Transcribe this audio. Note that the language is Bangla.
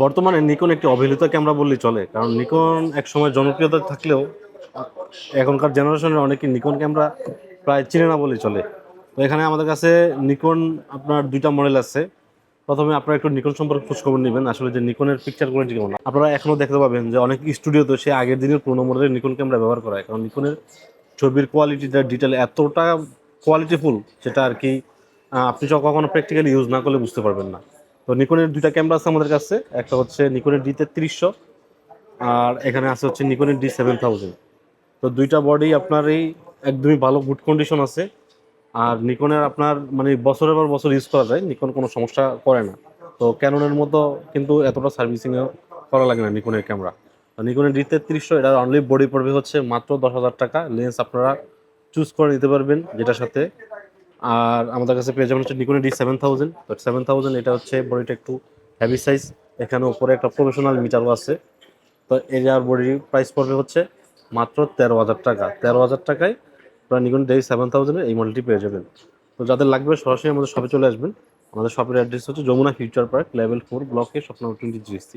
বর্তমানে নিকন একটি অবহেলিত ক্যামেরা বললেই চলে, কারণ নিকন একসময় জনপ্রিয়তা থাকলেও এখনকার জেনারেশনের অনেকে নিকন ক্যামেরা প্রায় চিনে না বললেই চলে। তো এখানে আমাদের কাছে নিকন আপনার দুইটা মডেল আছে। প্রথমে আপনারা একটু নিকন সম্পর্কে খোঁজখবর নেবেন, আসলে যে নিকনের পিকচার কোয়ালিটি কেমন। আপনারা এখনো দেখতে পাবেন যে অনেক স্টুডিওতে সে আগের দিনের পুরোনো মডেলের নিকন ক্যামেরা ব্যবহার করা হয়, কারণ নিকনের ছবির কোয়ালিটিটা ডিটেল এতটা কোয়ালিটিফুল, যেটা আর কি আপনি যখন কখনো প্র্যাকটিক্যালি ইউজ না করলে বুঝতে পারবেন না। তো নিকনের দুইটা ক্যামেরা আছে আমাদের কাছে, একটা হচ্ছে নিকনের D3300, আর এখানে আছে হচ্ছে নিকনের D7000। তো দুইটা বডি আপনার এই একদমই ভালো গুড কন্ডিশন আছে। আর নিকনের আপনার মানে বছরের পর বছর ইউজ করা যায়, নিকন কোনো সমস্যা করে না। তো ক্যাননের মতো কিন্তু এতটা সার্ভিসিং করা লাগে না নিকনের ক্যামেরা। নিকনের D3300 এটার অনলি বডি পড়বে হচ্ছে মাত্র 10,000 টাকা। লেন্স আপনারা চুজ করে নিতে পারবেন যেটার সাথে। আর আমাদের কাছে পেয়ে যাবেন হচ্ছে নিকনের D7000। তো 7000 এটা হচ্ছে বডিটা একটু হেভি সাইজ, এখানে উপরে একটা প্রফেশনাল মিটারও আছে। তো এটার বডির প্রাইস পড়বে হচ্ছে মাত্র 13,000 টাকা। 13,000 টাকায় আপনারা নিকন D7000 এই মডেলটি পেয়ে যাবেন। তো যাদের লাগবে সরাসরি আমাদের শপে চলে আসবেন। আমাদের শপের অ্যাড্রেস হচ্ছে যমুনা ফিউচার পার্ক, লেভেল 4, ব্লকে, শপ নম্বর 23।